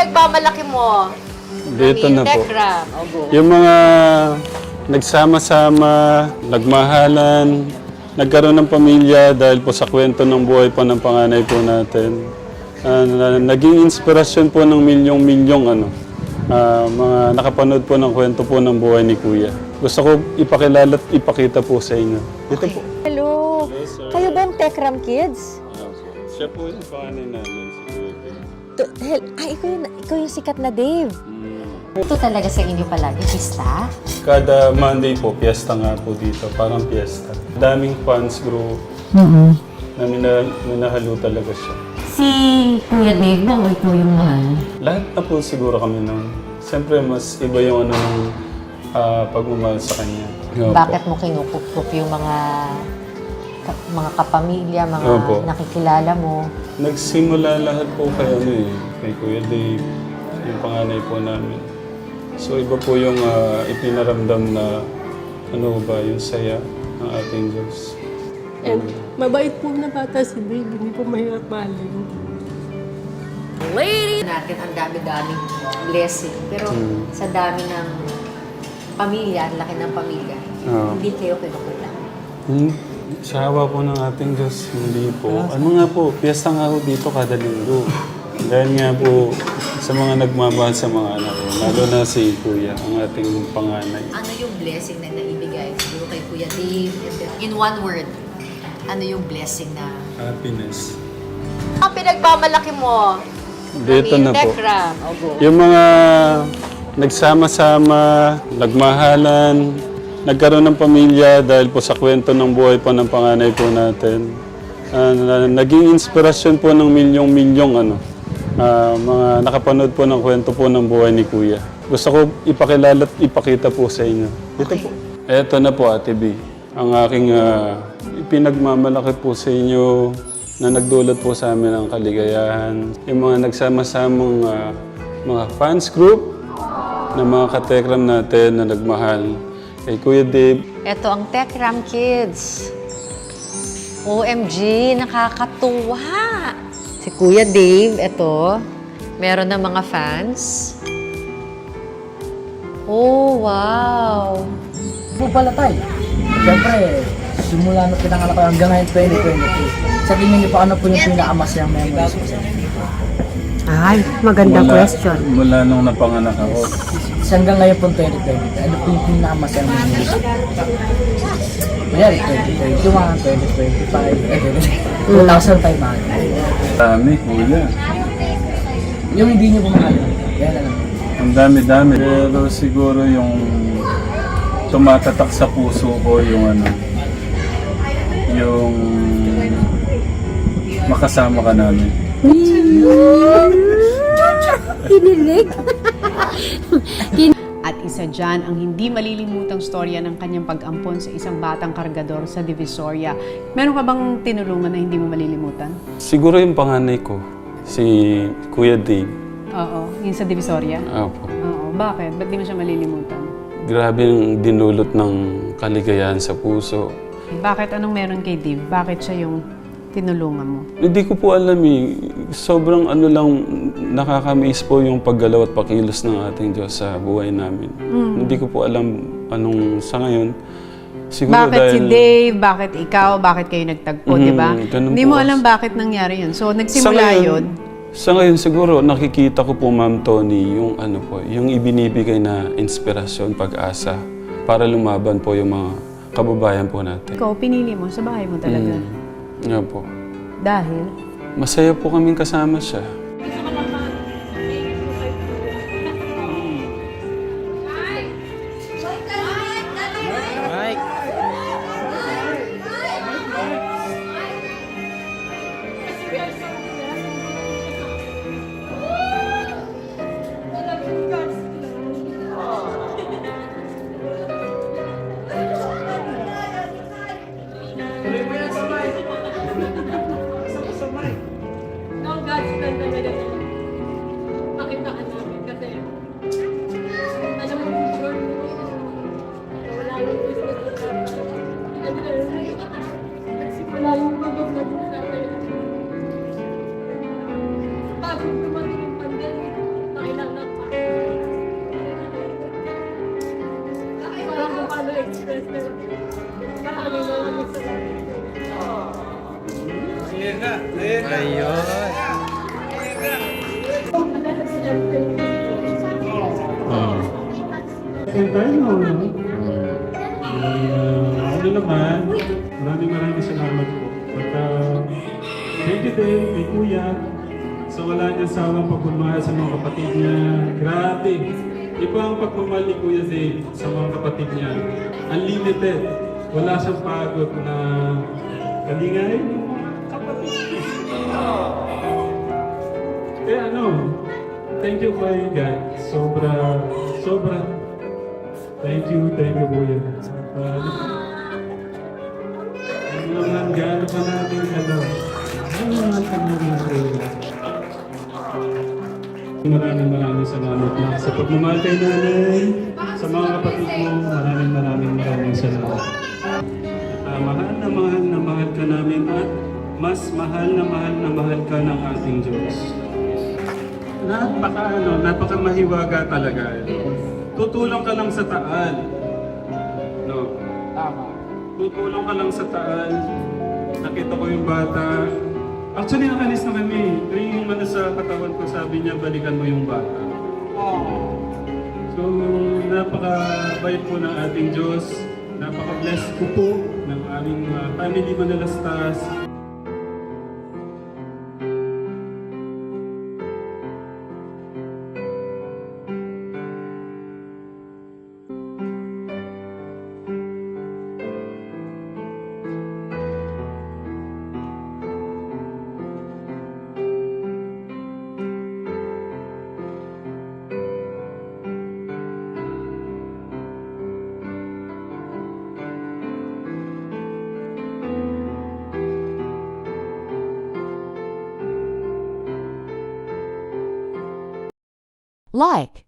Nagmamalaki mo. Dito na po. Tekram. Ogo. Yung mga nagsama-sama, nagmahalan, nagkaroon ng pamilya dahil po sa kwento ng buhay po ng panganay po natin. Naging inspirasyon po ng milyong-milyong mga nakapanood po ng kwento po ng buhay ni Kuya. Gusto ko ipakilala at ipakita po sa inyo. Dito po. Hello. Kayo ba ang Tekram Kids? Siya po yung panganay namin. Ikaw yung sikat na Dave. Ito talaga sa inyo palagi, pista? Kada Monday po, piyesta nga po dito. Parang piyesta. Daming fans group. Na minahalo talaga siya. Si Kuya Dave ba o ikaw yung mahal? Lahat na po siguro kami nun. Siyempre, mas iba yung ng pagmamahal sa kanya. Bakit mo kinukukup yung mga kapamilya, mga Opo. nakikilala mo? Nagsimula lahat po kay Kuya Dave, yung panganay po namin. So iba po yung ipinaramdam na yung saya ng ating Diyos. And mabait po na bata si Dave, hindi po mahirap mahalin. Lady! Natin ang dami-daming blessing. Pero sa dami ng pamilya, ang laki ng pamilya, hindi kayo kinukula. Sa awa po ng ating Diyos, hindi po. Ano nga po, piyesta nga po dito kada linggo. Dahil nga po sa mga nagmamahal sa mga anak ko, lalo na si Kuya, ang ating panganay. Ano yung blessing na naibigay siguro kay Kuya Dave? In one word, ano yung blessing na... Happiness. Ang pinagmamalaki mo. Dito na po. Tekram. Ogo. Yung mga nagsama-sama, nagmahalan, nagkaroon ng pamilya dahil po sa kwento ng buhay po ng panganay po natin. Naging inspirasyon po ng milyong-milyong mga nakapanood po ng kwento po ng buhay ni Kuya. Gusto ko ipakilala at ipakita po sa inyo. Dito po. Eto na po, Ate B. Ang aking ipinagmamalaki po sa inyo na nagdulot po sa amin ng kaligayahan. Yung mga nagsama-samang mga fans group na mga katekram natin na nagmahal. Kay Kuya Dave. Ito ang Tekram Kids. OMG, nakakatuwa. Si Kuya Dave, ito, meron na mga fans. Oh, wow. Po pala tayo. Siyempre, simula nung pinanganak ko hanggang ngayon 2022. Sabihin niyo po ano po yung pinakamasayang memories ko sa inyo? Ay, magandang question. Mula nung napanganak ako. Hanggang ngayon po 2020, ano po yung pinakamasayang memories ko? Mayroon 2021, 2025, 2005 mahal. Dami, Kuya. Yung hindi niyo po mahal, yan na lang. Ang dami-dami. Pero siguro yung tumatatak sa puso ko yung yung makasama ka namin. Kinilig. At isa dyan ang hindi malilimutang storya ng kanyang pag-ampon sa isang batang kargador sa Divisoria. Meron ka bang tinulungan na hindi mo malilimutan? Siguro yung panganay ko, si Kuya Dave. Oo, yung sa Divisoria? Opo. Oo, bakit? Ba't di mo siya malilimutan? Grabe yung dinulot ng kaligayahan sa puso. Bakit? Anong meron kay Dave? Bakit siya yung tinulungan mo? Hindi ko po alam sobrang nakakamiss po yung paggalaw at pakilos ng ating Diyos sa buhay namin. Hindi ko po alam anong sa ngayon. Siguro Bakit dahil, si Dave? Bakit ikaw? Bakit kayo nagtagpo, di ba? ganun Hindi po mo kasi. alam bakit nangyari yun. So, nagsimula yun. Sa ngayon siguro nakikita ko po, Ma'am Tony, yung yung ibinibigay na inspirasyon, pag-asa para lumaban po yung mga kababayan po natin. Ikaw, pinili mo sa bahay mo talaga. Nga po. Dahil? Masaya po kaming kasama siya. No, God's plan na Ano naman, maraming salamat po. At thank you din kay Kuya sa wala niyang sawang pagmamahal sa mga kapatid niya. Grabe! Iba ang pagmamahal ni Kuya Dave sa mga kapatid niya. Unlimited. Wala siyang pagod na kalingay. Kapatid. Kaya thank you kay God. Sobra. Thank you Kuya. Gaano pa natin Maraming salamat na sa pagmamahal kay nanay, sa mga kapatid mo, maraming salamat. Mahal na mahal ka namin at mas mahal na mahal ka ng ating Diyos. Napaka mahiwaga talaga. Tutulong ka lang sa taal. No? Tama. Tutulong ka lang sa taal. Nakita ko yung bata. Actually, nakalis na kami. 3 months sa katawan ko, sabi niya, balikan mo yung bata. So, napaka-bait po ng ating Diyos. Napaka-bless ko po ng aming family Manalastas. Like,